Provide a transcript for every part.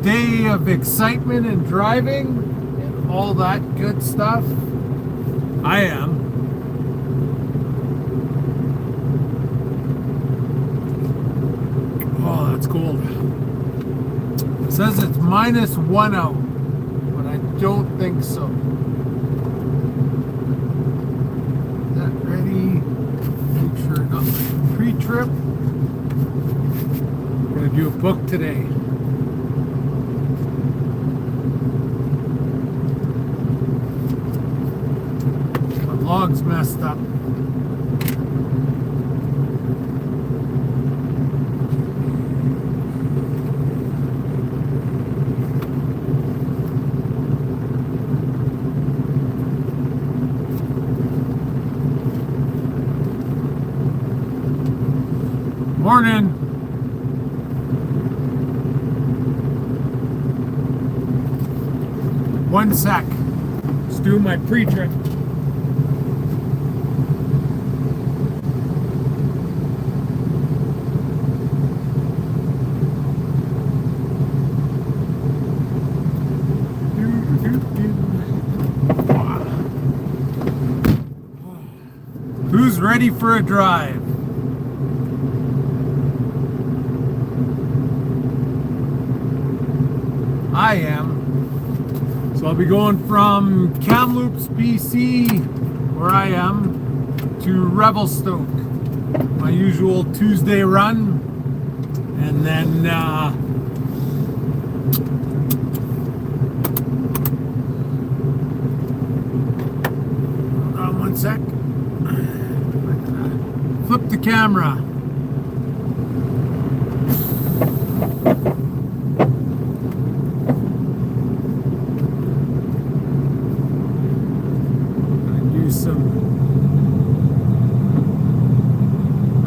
Day of excitement and driving and all that good stuff. I am. Oh, that's cold. It says it's -1 out, but I don't think so. Is that ready? Make sure not pre-trip. Gonna do a book today. Log's messed up. Morning. One sec. Let's do my pre-trip. Who's ready for a drive? I am. So I'll be going from Kamloops, BC, where I am, to Revelstoke. My usual Tuesday run. And then hold on one sec. Flip the camera. I do some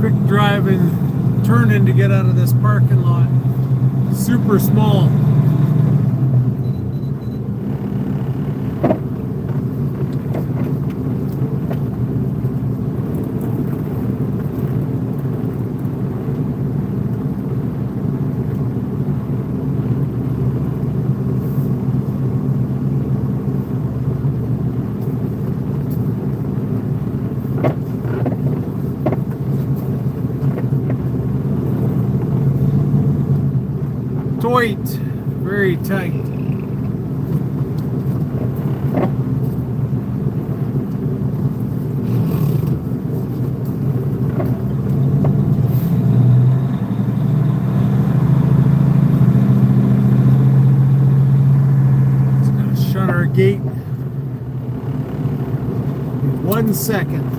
quick driving, turning to get out of this parking lot. Super small. Tight, very tight. Just gonna shut our gate in 1 second.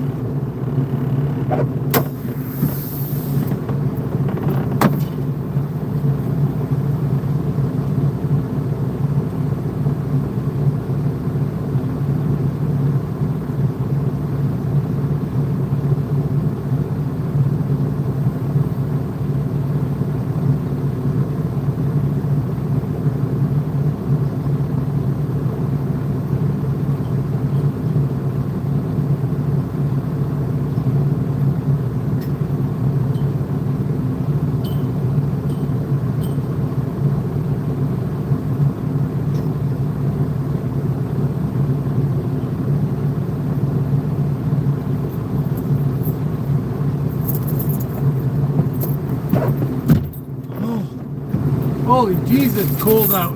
Holy Jesus, it's cold out.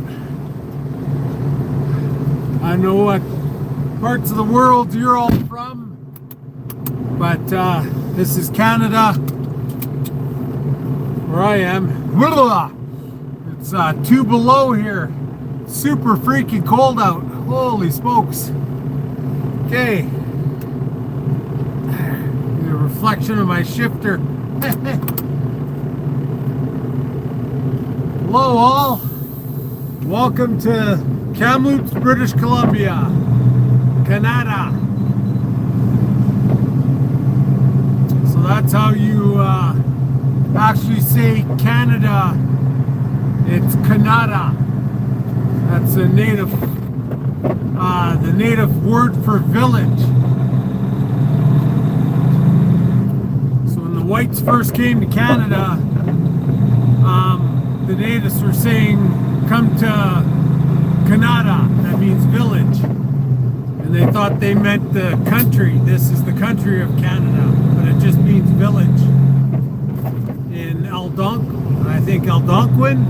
I know what parts of the world you're all from, but this is Canada, where I am. It's 2 below here. Super freaking cold out. Holy smokes. Okay. The reflection of my shifter. Hello all, welcome to Kamloops, British Columbia, Canada. So that's how you actually say Canada. It's Canada. That's the native word for village. So when the whites first came to Canada, the natives were saying come to Canada, that means village. And they thought they meant the country. This is the country of Canada, but it just means village. In I think Algonquin,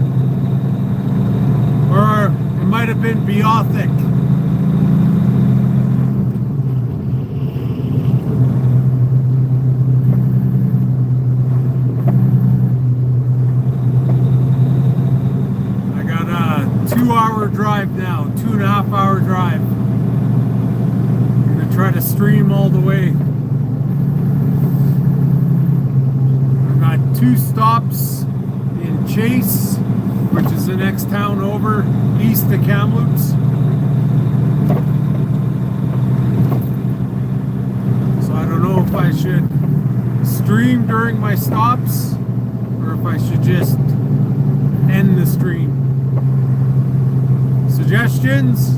or it might have been Beothic. I got a 2-hour drive now, 2.5-hour drive. I'm gonna try to stream all the way. I've got 2 stops in Chase, which is the next town over, east of Kamloops. So I don't know if I should stream during my stops or if I should just end the stream. Suggestions?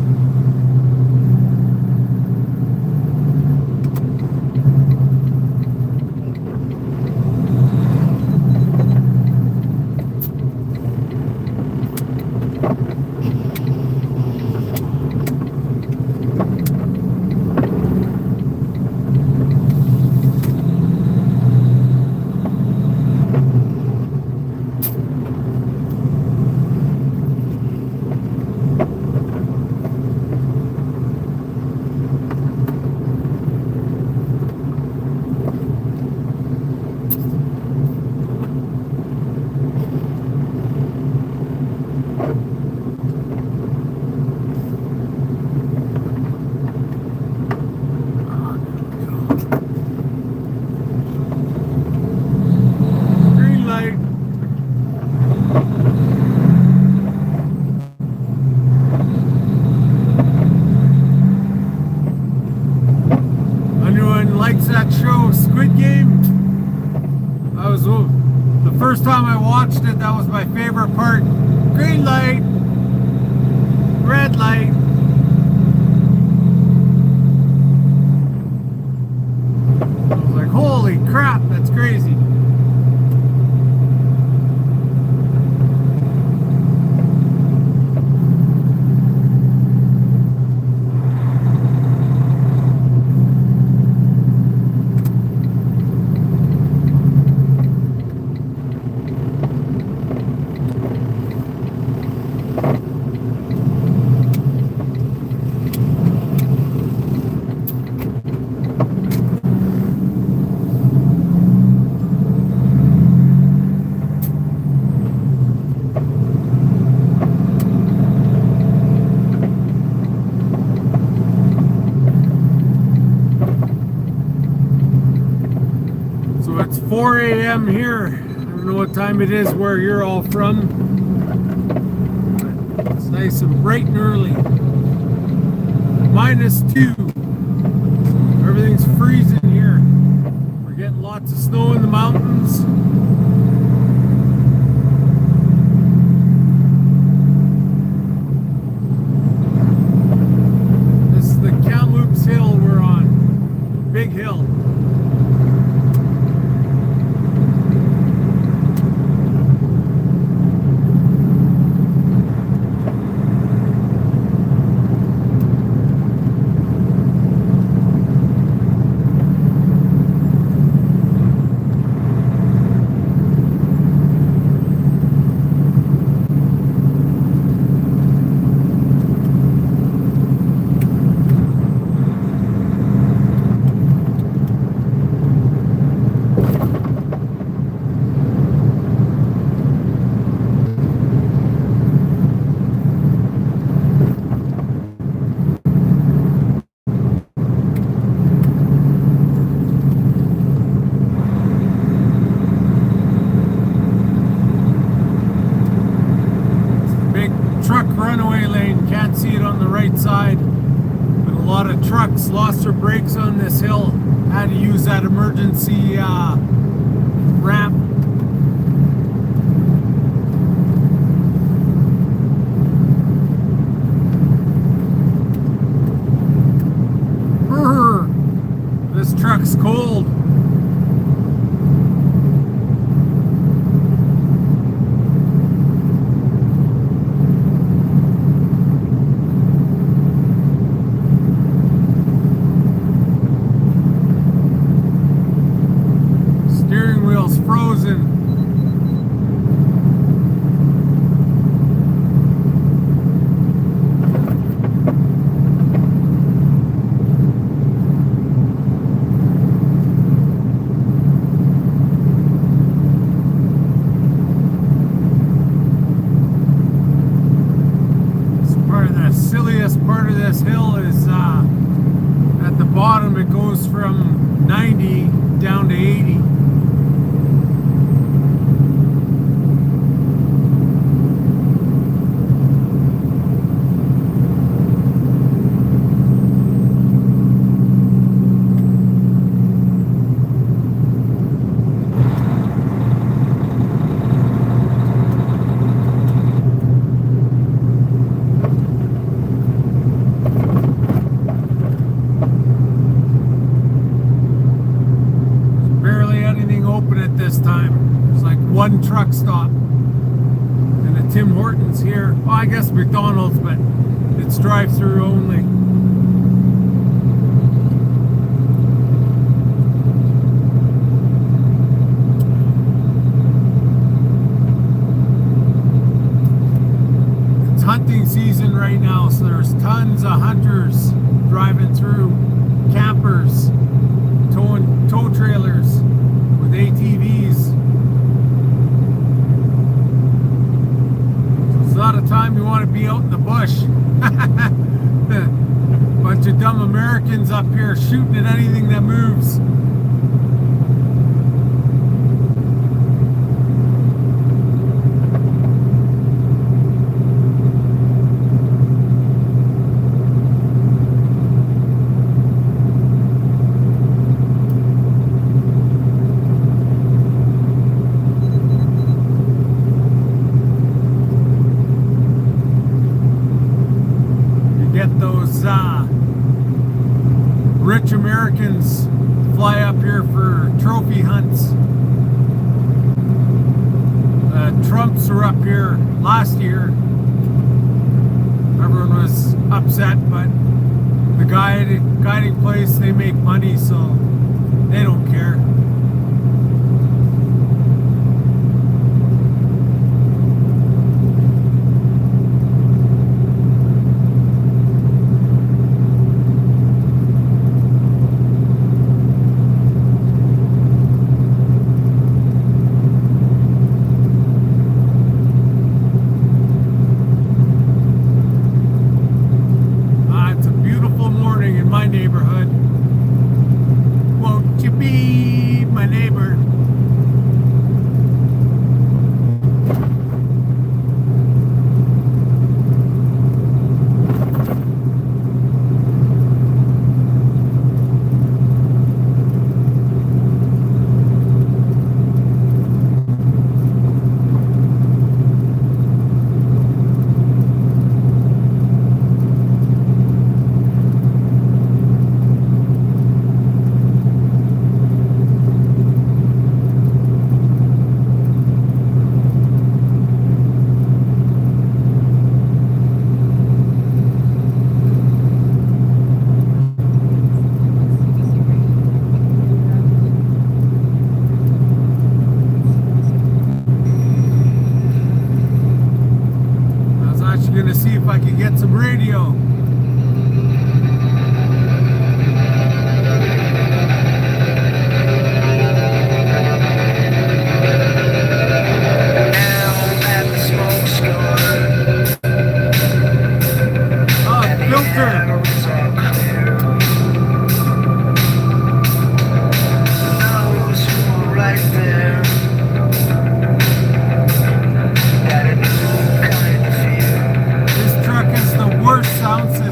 That show Squid Game, that was the first time I watched it. That was my favorite part. Green light, red light. I was like, holy crap, that's crazy. It's 4 a.m. here. I don't know what time it is where you're all from. It's nice and bright and early. -2. Everything's freezing here. We're getting lots of snow in the mountains. This is the Kamloops hill we're on. Big hill. Truck runaway lane, can't see it on the right side, but a lot of trucks lost their brakes on this hill, had to use that emergency ramp. This truck's cold. silliest part of this hill is at the bottom it goes from 90 down to 80. This time there's like one truck stop and a Tim Hortons here. Well, I guess McDonald's, but it's drive-through only. It's hunting season right now, so there's tons of hunters driving through, campers, tow trailers with ATVs. So it's not a time you want to be out in the bush. Bunch of dumb Americans up here shooting at anything that moves. Rich Americans fly up here for trophy hunts. Trumps were up here last year. Everyone was upset, but the guiding place, they make money, so they don't care. Neighborhood. Won't you be my neighbor? Gonna see if I can get some radio. Filter. Right there. Worst sound system.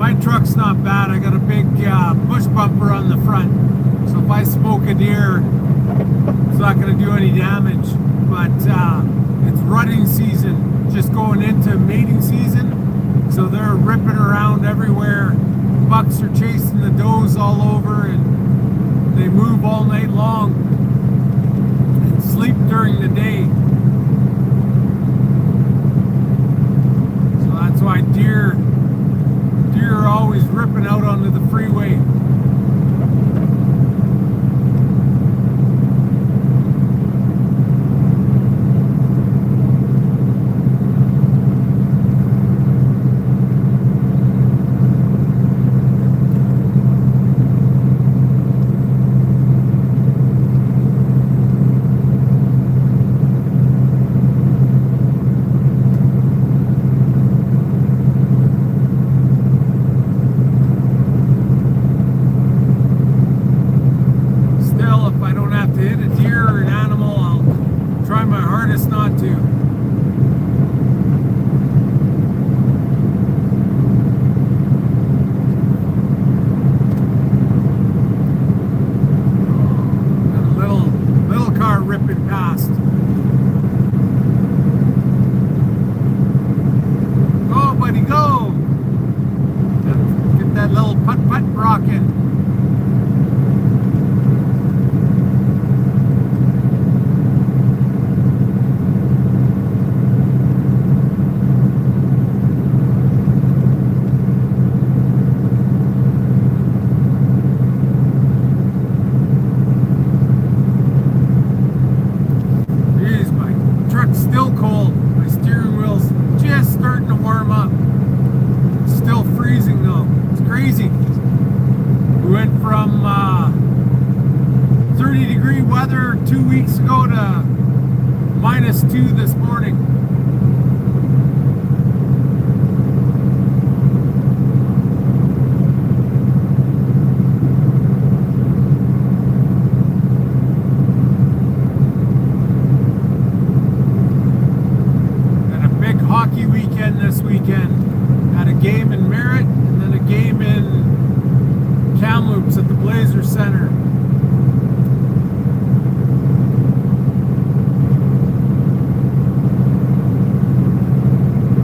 My truck's not bad. I got a big bush bumper on the front, so if I smoke a deer, it's not going to do any damage. But it's rutting season, just going into mating season, so they're ripping around everywhere. Bucks are chasing the does all over, and they move all night long and sleep during the day. So that's why deer are always ripping out onto the freeway. Still cold. My steering wheel's just starting to warm up. It's still freezing though. It's crazy. We went from 30-degree weather 2 weeks ago to -2 this morning. Hockey weekend this weekend. Had a game in Merritt and then a game in Kamloops at the Blazer Center.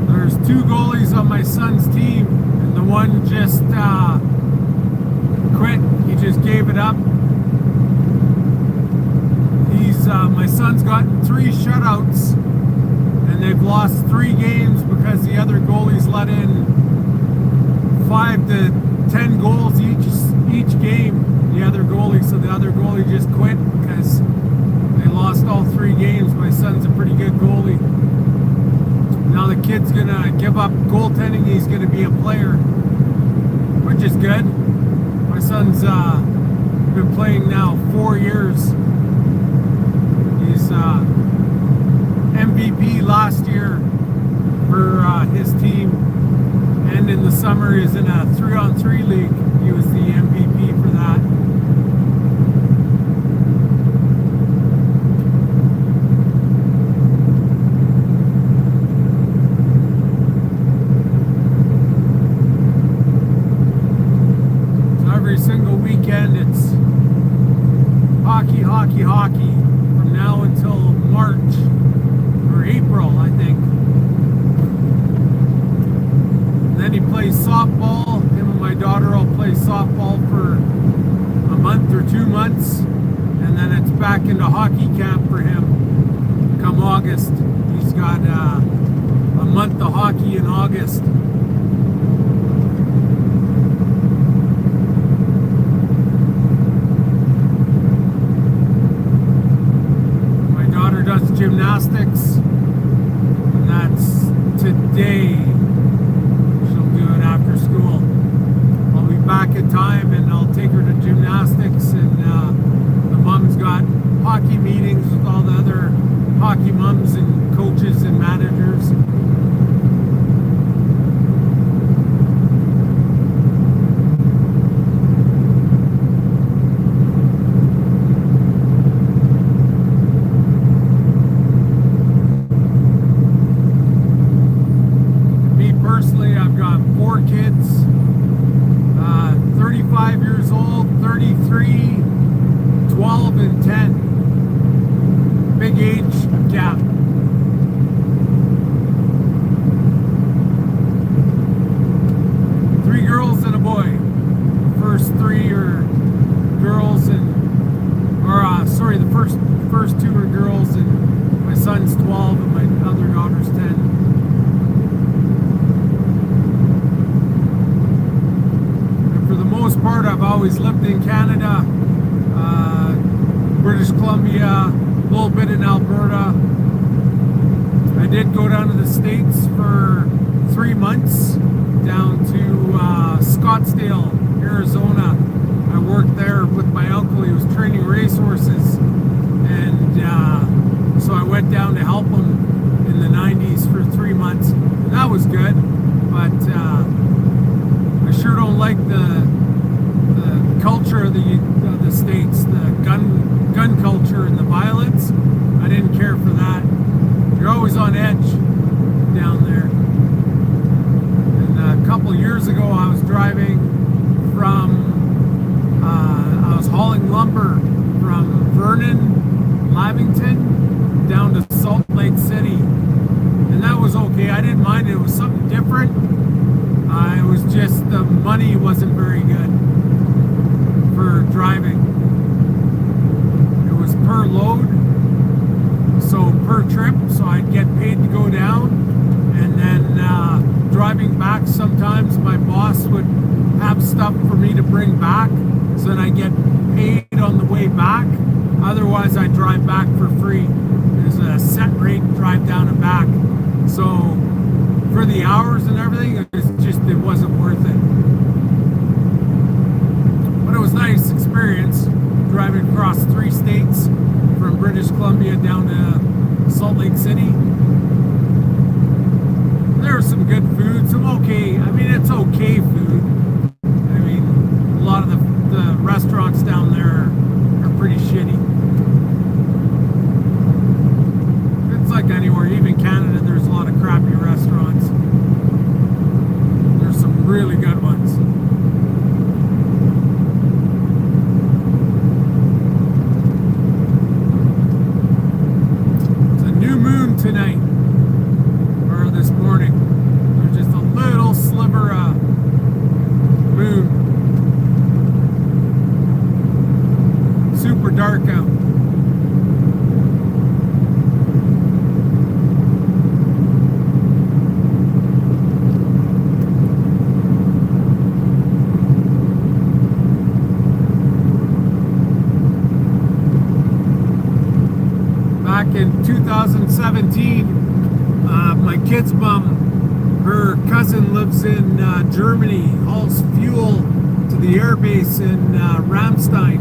There's 2 goalies on my son's team, and the one just quit. He just gave it up. My son's gotten 3 shutouts. And they've lost 3 games because the other goalies let in 5 to 10 goals each game. The other goalie, so the other goalie just quit because they lost all 3 games. My son's a pretty good goalie. Now the kid's gonna give up goaltending. He's gonna be a player, which is good. My son's been playing now 4 years. He's MVP last year for his team, and in the summer is in a 3-on-3 league. He was the MVP for that. So every single weekend it's hockey, hockey, hockey from now until March. April, I think. And then he plays softball. Him and my daughter will play softball for a month or 2 months, and then it's back into hockey camp for him come August. He's got a month of hockey in August. My daughter does gymnastics. That's today. She'll do it after school. I'll be back in time and I'll take her to gymnastics, and the mom's got hockey meetings with all the other hockey moms and coaches and managers. Personally, I've got 4 kids. 35 years old, 33, 12, and 10. Big age gap. Three girls and a boy. First three are girls the first two are girls, and my son's 12 and my other daughter's 10. And for the most part, I've always lived in Canada, British Columbia, a little bit in Alberta. I did go down to the States for 3 months, down to Scottsdale, Arizona. I worked there with my uncle. He was training racehorses, and so I went down to help him in the 90s for 3 months. And that was good, but I sure don't like the culture of the States, the gun culture and the violence. I didn't care for that. You're always on edge down there. And a couple years ago, I was driving from I was hauling lumber from Vernon, Lavington, down to Salt Lake City. And that was okay. I didn't mind it. It was something different. It was just the money wasn't very good for driving. It was per load, so per trip. So I'd get paid to go down. And then driving back, sometimes my boss would have stuff for me to bring back, so then I get paid on the way back. Otherwise, I drive back for free. There's a set rate drive down and back. So for the hours and everything, it wasn't worth it. But it was a nice experience driving across 3 states from British Columbia down to Salt Lake City. There was some good food, some okay. I mean, it's okay food. I mean, a lot of the restaurants down there are pretty shitty. It's like anywhere, even Canada, there's a lot of crappy restaurants. There's some really good ones. It's a new moon tonight, or this morning. There's just a little sliver of moon. Super dark out. Back in 2017, my kid's mom, her cousin lives in Germany, hauls fuel to the air base in Ramstein.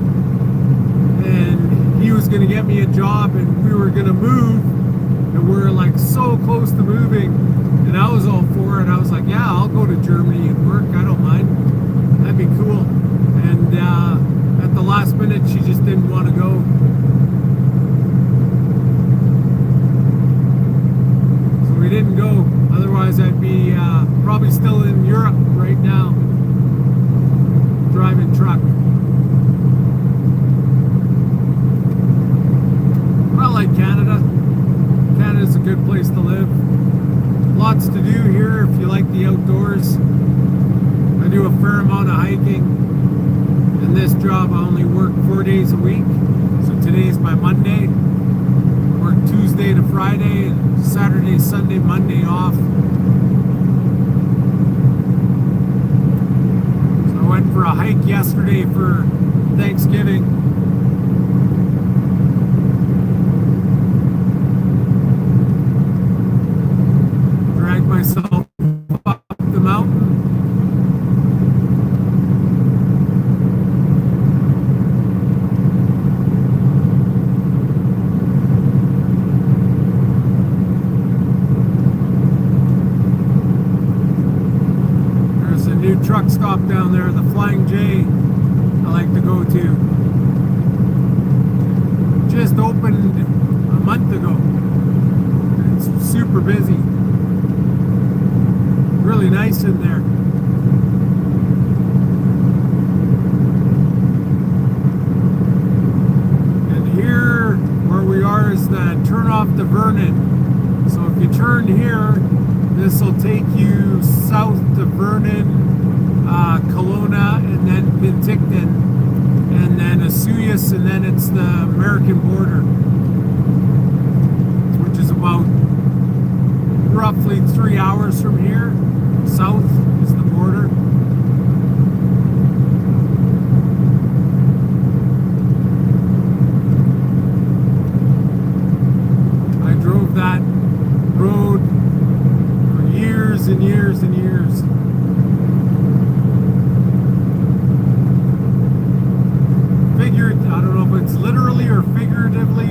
And he was going to get me a job, and we were going to move, and we were like so close to moving, and I was all for it. I was like, yeah, I'll go to Germany and work. I don't mind. That'd be cool. And at the last minute, she just didn't want to go. So we didn't go. Otherwise, I'd be probably still in Europe right now, driving truck. I like Canada. Canada's a good place to live. Lots to do here if you like the outdoors. I do a fair amount of hiking. In this job, I only work 4 days a week. So today's my Monday. I work Tuesday to Friday, and Saturday, Sunday, Monday off. So I went for a hike yesterday for Thanksgiving. Myself up the mountain. There's a new truck stop down there, the Flying J, I like to go to. Just opened a month ago. It's super busy. Really nice in there. Vernon. So if you turn here, this will take you south to Vernon, Kelowna, and then Penticton, and then Osoyoos, and then it's the American border, which is about roughly 3 hours from here. South is the border. I drove that road for years and years and years. I don't know if it's literally or figuratively,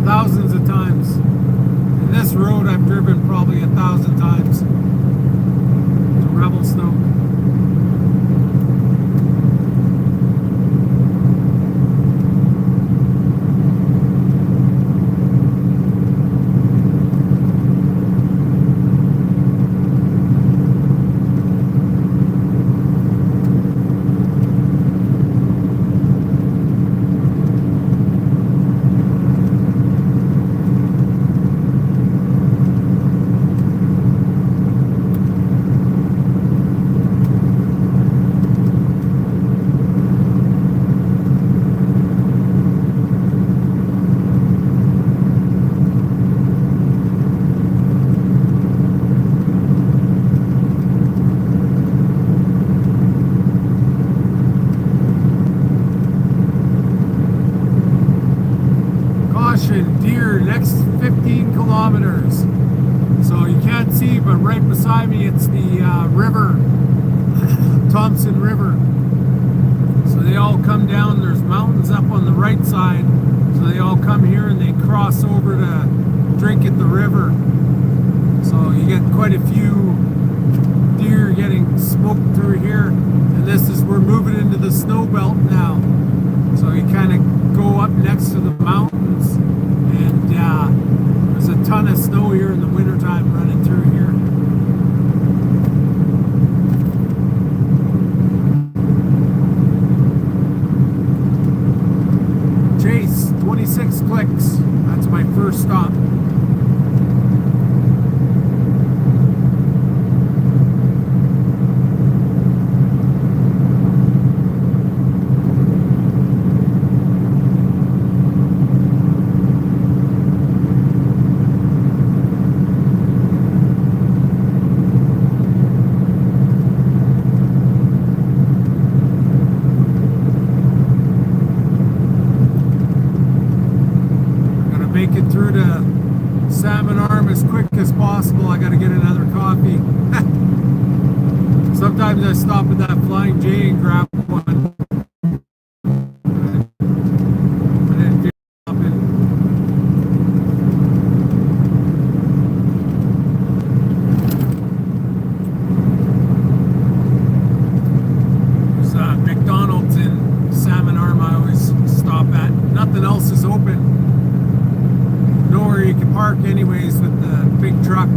thousands of times. And this road I've driven probably 1,000 times to Revelstoke. Deer next 15 kilometers. So you can't see, but right beside me it's the river, Thompson River. So they all come down. There's mountains up on the right side, so they all come here and they cross over to drink at the river. So you get quite a few deer getting smoked through here. And this is, we're moving into the snow belt now. So you kind of go up next to the mountains, and there's a ton of snow here in the wintertime running through here. Chase, 26 clicks. That's my first stop. Make it through to Salmon Arm as quick as possible. I gotta get another coffee. Sometimes I stop at that Flying J and grab one. There's McDonald's in Salmon Arm I always stop at. Nothing else is open. Nowhere you can park anyways with the big truck.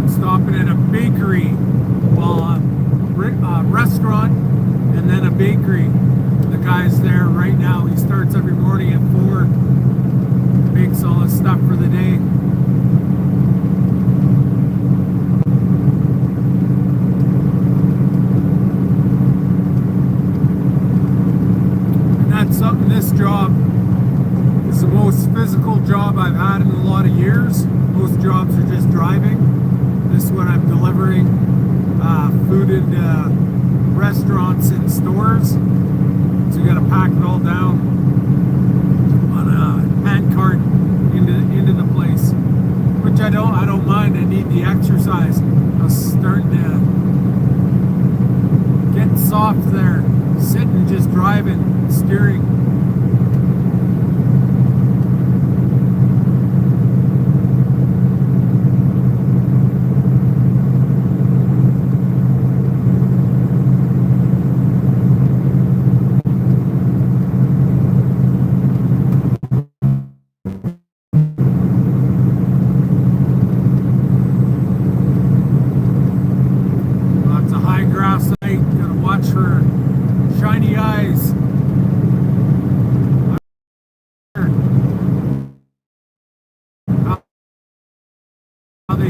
Stopping at a bakery, restaurant, and then a bakery. The guy's there right now. He starts every morning at 4, makes all his stuff for the day. And that's something, this job is the most physical job I've had in a lot of years. Most jobs are just driving. This one I'm delivering food into restaurants and stores. So you got to pack it all down on a hand cart into the place, which I don't mind. I need the exercise. I was starting to get soft there, sitting just driving, steering.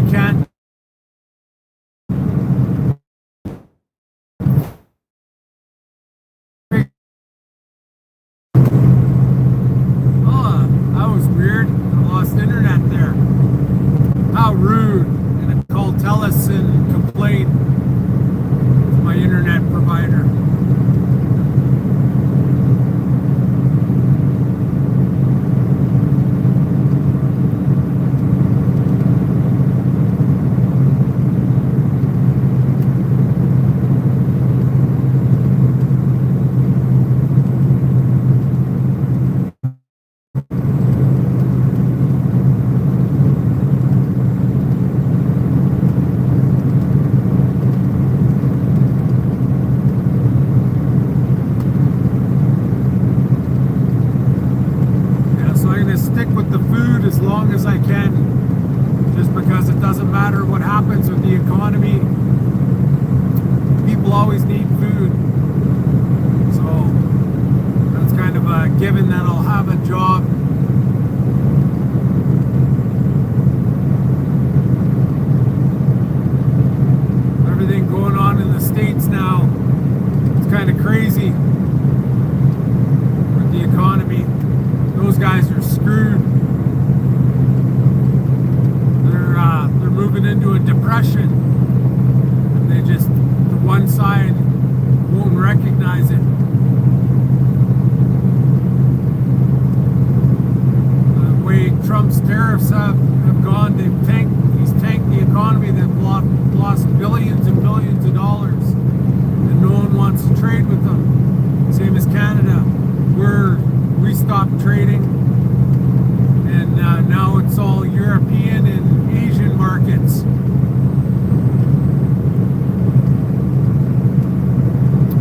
can't. Oh, that was weird. I lost internet there. How rude. I'm gonna call TELUS and complain to my internet provider. Stick with the food as long as I can, just because it doesn't matter what happens with the economy. People always need food, so that's kind of a given that I'll have a job. Everything going on in the States now, it's kind of crazy with the economy. Those guys are screwed. They're moving into a depression, and the one side won't recognize it. The way Trump's tariffs have gone, he's tanked the economy. They've lost billions and billions of dollars, and no one wants to trade with them. Same as Canada. We stopped trading, and now it's all European and Asian markets.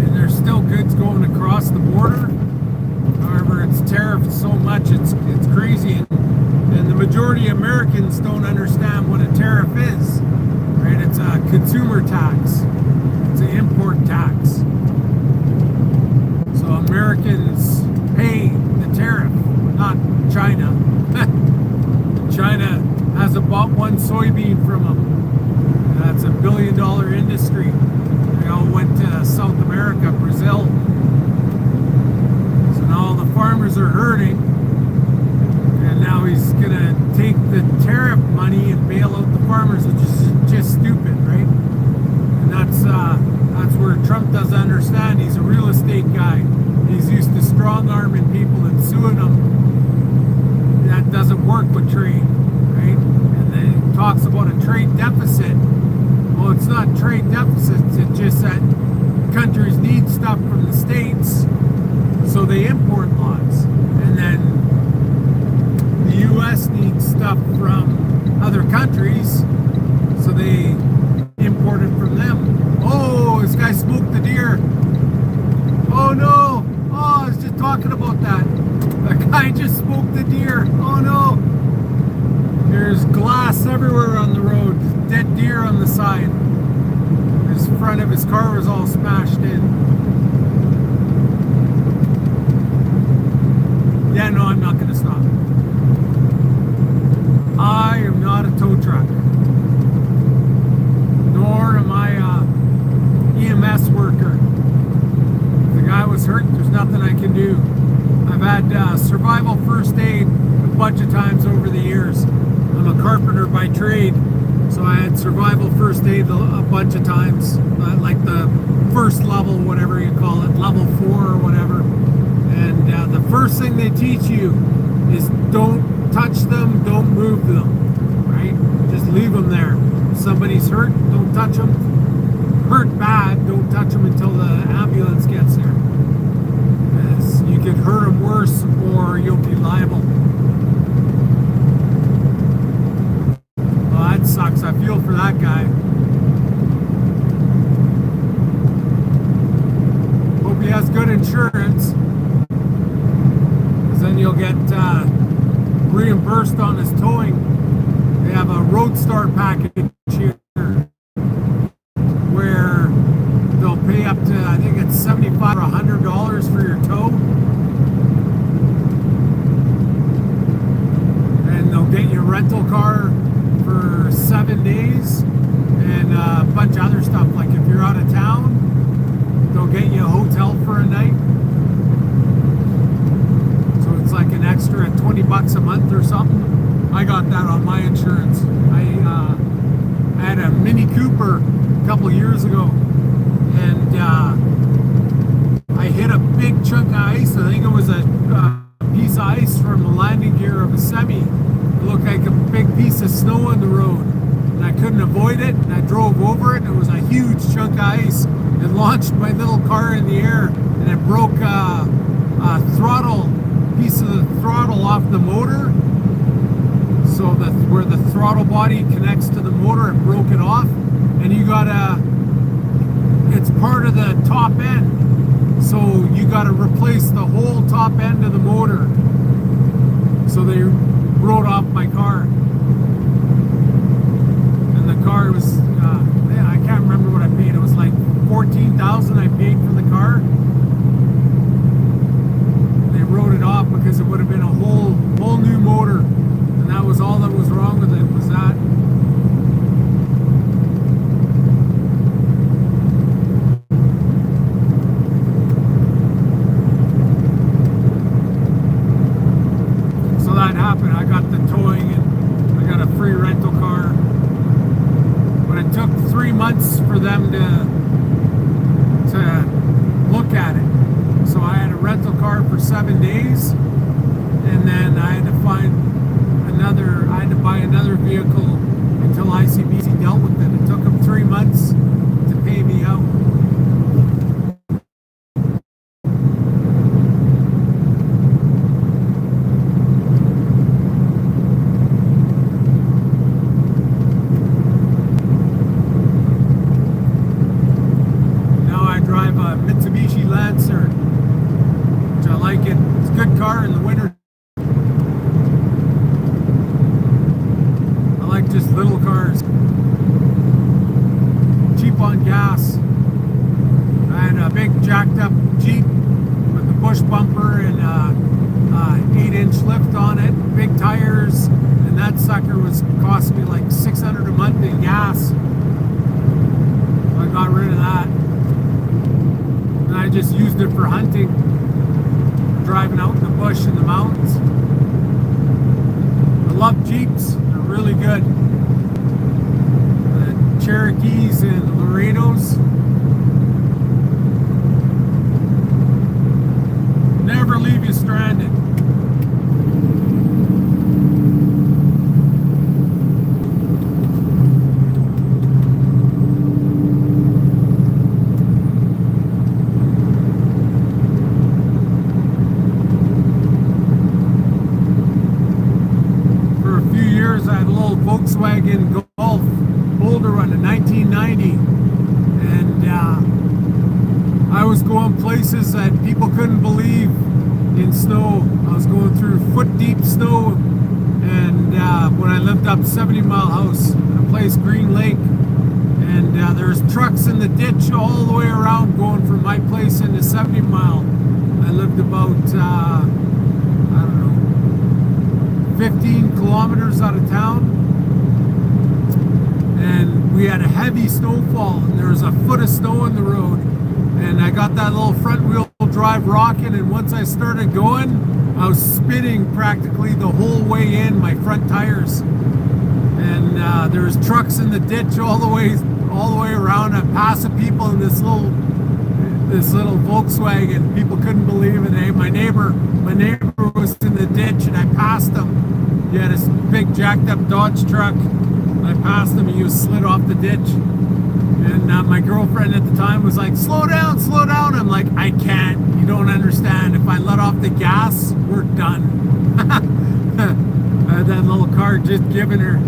And there's still goods going across the border. However, it's tariffed so much, it's crazy. And the majority of Americans don't understand what a tariff is. Right? It's a consumer tax. It's an import tax. So Americans pay the tariff, not China. China hasn't bought one soybean from them. That's $1 billion industry. They all went to South America, Brazil. So now all the farmers are hurting, and now he's gonna take the tariff money and bail out the farmers, which is just stupid, right? And that's where Trump doesn't understand. He's a real estate guy. He's used to strong-arming people and suing them. That doesn't work with trade, right? And then he talks about a trade deficit. Well, it's not trade deficits. It's just that countries need stuff from the States, so they import lots. And then the U.S. needs stuff from other countries, so they import it from them. Oh, this guy smoked the deer. Oh, no. Oh, I was just talking about that. That guy just smoked the deer. Oh no. There's glass everywhere on the road. Dead deer on the side. His front of his car was all smashed in. Yeah, no, I'm not going to stop. I am not a tow truck. Nor am I a EMS worker. The guy was hurt, there's nothing I can do. I've had survival first aid a bunch of times over the years. I'm a carpenter by trade, so I had survival first aid a bunch of times, like the first level, whatever you call it, level 4 or whatever. And the first thing they teach you is don't touch them, don't move them, right? Just leave them there. If somebody's hurt, don't touch them. Hurt bad, don't touch them until the ambulance gets there. As you could hurt them worse, or you'll be liable. Well, that sucks. I feel for that guy. Hope he has good insurance, because then you'll get reimbursed on his towing. They have a Roadstar package here, where they'll pay up to, I think it's $75 or $100 for your tow, and they'll get your rental car for 7 days, and a bunch of other stuff. Like if you're out of town, they'll get you a hotel for a night. So it's like an extra $20 a month or something. I got that on my insurance. I had a Mini Cooper a couple years ago, and I hit a big chunk of ice. I think it was a piece of ice from the landing gear of a semi. It looked like a big piece of snow on the road, and I couldn't avoid it, and I drove over it, and it was a huge chunk of ice. It launched my little car in the air, and it broke a piece of the throttle off the motor. So that where the throttle body connects to the motor, it broke it off, and it's part of the top end. So you gotta replace the whole top end of the motor. So they wrote off my car. And the car was, I can't remember what I paid. It was like $14,000 I paid for the car. They wrote it off because it would have been a whole new motor. And that was all that was wrong with it, was that. So that happened. I got the towing and I got a free rental car. But it took 3 months for them to look at it. So I had a rental car for 7 days, and then I had to buy another vehicle until ICBC dealt with it. It took them 3 months to pay me out. Now I drive a Mitsubishi Lancer, which I like it. It's a good car in the winter. Just little cars, cheap on gas. I had a big jacked up Jeep with the bush bumper and 8-inch lift on it, big tires, and that sucker was cost me like $600 a month in gas. So I got rid of that, and I just used it for hunting, driving out in the bush in the mountains. I love Jeeps. Really good. The Cherokees and Laredos. Never leave you stranded. I had a little Volkswagen Golf, older one, in 1990, and I was going places that people couldn't believe in snow. I was going through foot-deep snow, and when I lived up 70 Mile House, in a place, Green Lake, and there's trucks in the ditch all the way around going from my place into 70 Mile. I lived about, 15 kilometers out of town, and we had a heavy snowfall, and there was a foot of snow on the road, and I got that little front wheel drive rocking, and once I started going, I was spinning practically the whole way in, my front tires, and there was trucks in the ditch all the way around. I'm passing people in this little Volkswagen. People couldn't believe it. Hey, my neighbor was in the ditch, and I passed him. He had this big jacked up Dodge truck. I passed him, and he was slid off the ditch. And my girlfriend at the time was like, slow down, slow down. I'm like, I can't. You don't understand. If I let off the gas, we're done. I had that little car just giving her.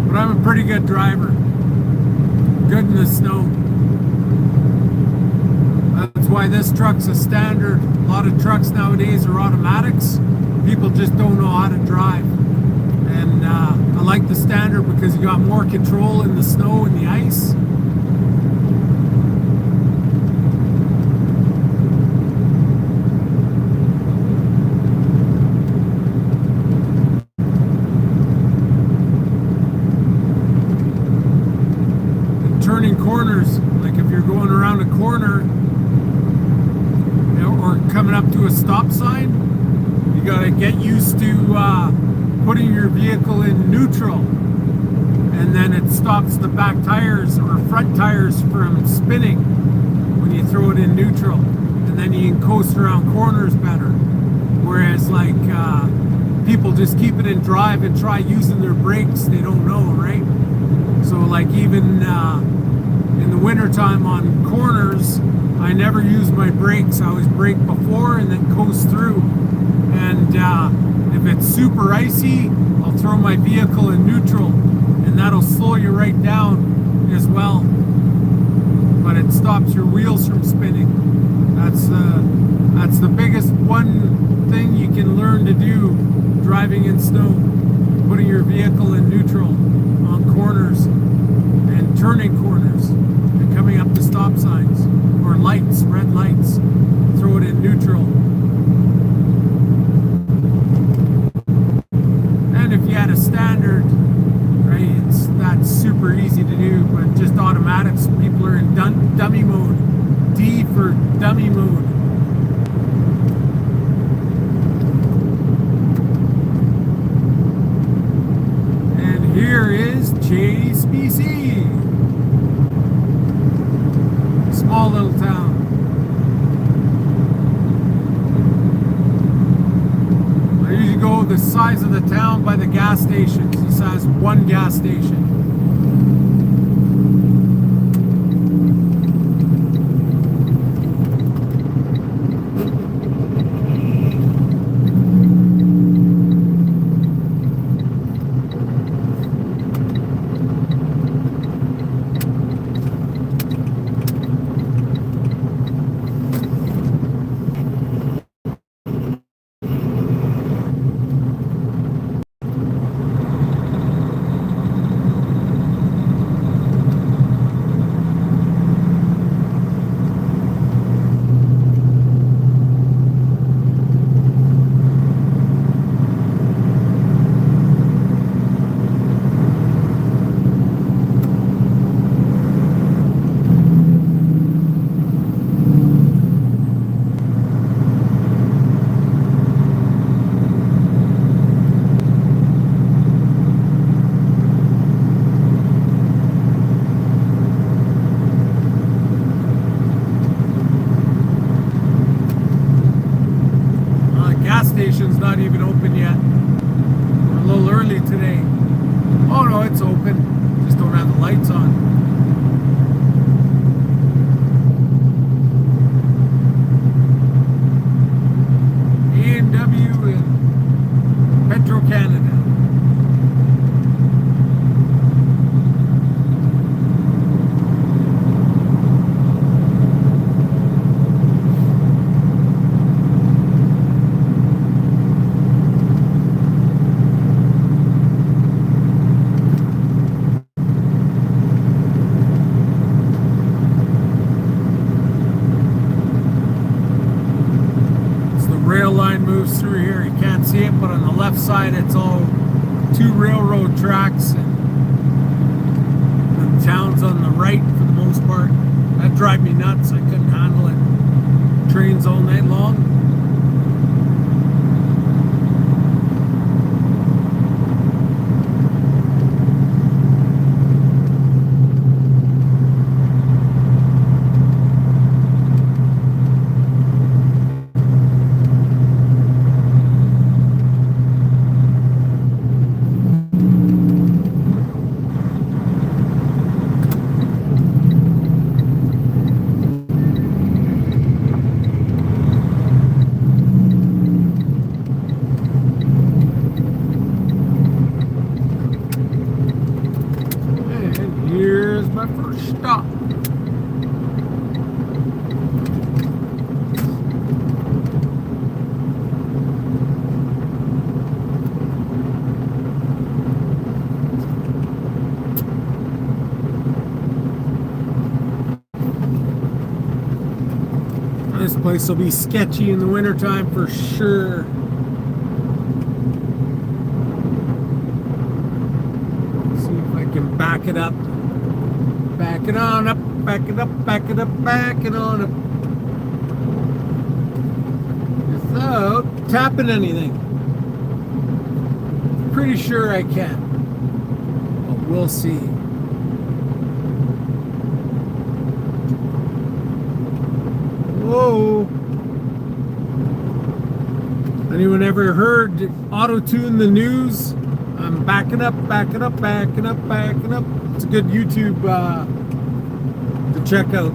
But I'm a pretty good driver. Good in the snow. That's why this truck's a standard. A lot of trucks nowadays are automatics. People just don't know how to drive. And I like the standard because you got more control in the snow and the ice. putting your vehicle in neutral, and then it stops the back tires or front tires from spinning when you throw it in neutral, and then you can coast around corners better. Whereas like people just keep it in drive and try using their brakes, they don't know, right? So like even in the wintertime on corners, I never use my brakes. I always brake before and then coast through. And if it's super icy, I'll throw my vehicle in neutral, and that'll slow you right down as well. But it stops your wheels from spinning. That's the biggest one thing you can learn to do driving in snow. Putting your vehicle in neutral on corners and turning corners and coming up to stop signs or lights, red lights. Throw it in neutral. And if you had a standard, right, that's super easy to do, but just automatics, people are in dummy mode. D for dummy mode. And here is Chase, BC. Small little town. I usually go the size of the town by the gas stations. This has one gas station. Station's not even open yet. We're a little early today. Oh no, it's open. Just don't have the lights on. A&W and Petro-Canada. Moves through here. You can't see it, but on the left side it's all two railroad tracks, and the town's on the right for the most part. That drive me nuts. I couldn't handle it. Trains all night long. Here's my first stop. This place will be sketchy in the wintertime for sure. See if I can back it up. Back it on up, back it up, back it up, back it on up. Without tapping anything. Pretty pretty sure I can. But we'll see. Whoa. Anyone ever heard auto-tune the news? I'm backing up, backing up, backing up, backing up. It's a good YouTube to check out.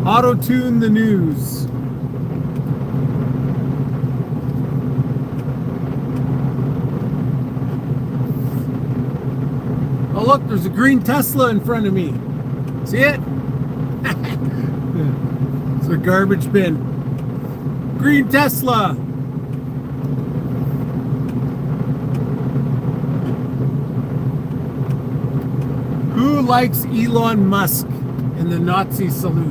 Auto-tune the news. Oh look, there's a green Tesla in front of me. See it? It's a garbage bin. Green Tesla. Who likes Elon Musk in the Nazi salute?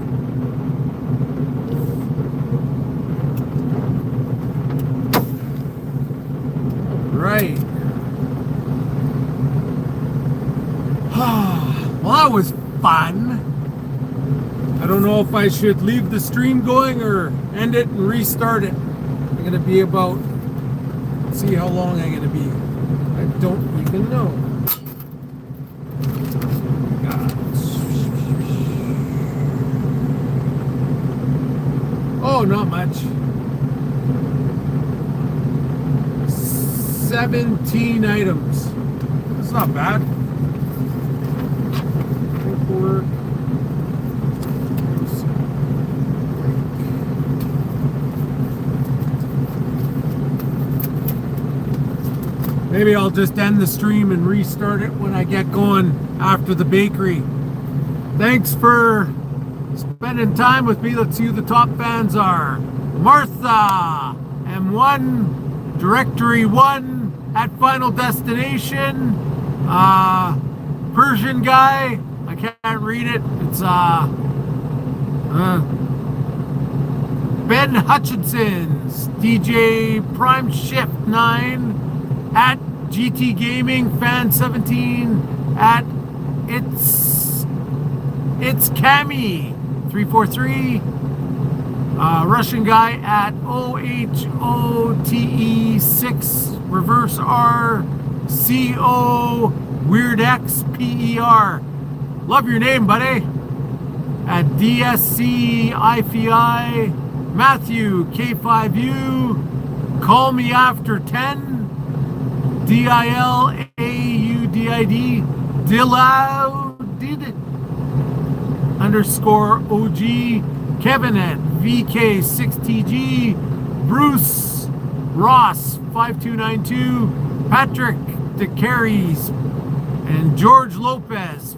Right. Well, that was fun. I don't know if I should leave the stream going or end it and restart it. I'm going to be about, see how long I'm going to be. I don't even know. Oh, not much. 17 items. That's not bad. Maybe I'll just end the stream and restart it when I get going after the bakery. Thanks for spending time with me. Let's see who the top fans are. Martha, M1, Directory 1 at Final Destination. Persian guy, I can't read it. It's Ben Hutchinson's DJ Prime Shift 9 at GT Gaming Fan 17 at it's Cami 343. Russian guy at OHOTE6 reverse R CO Weird X PER. Love your name, buddy. At DSC IFI Matthew K5U. Call me after 10. DILAUDID Dilaudid _ OG. Kevin at VK6TG. Bruce Ross 5292. Patrick DeCaries and George Lopez.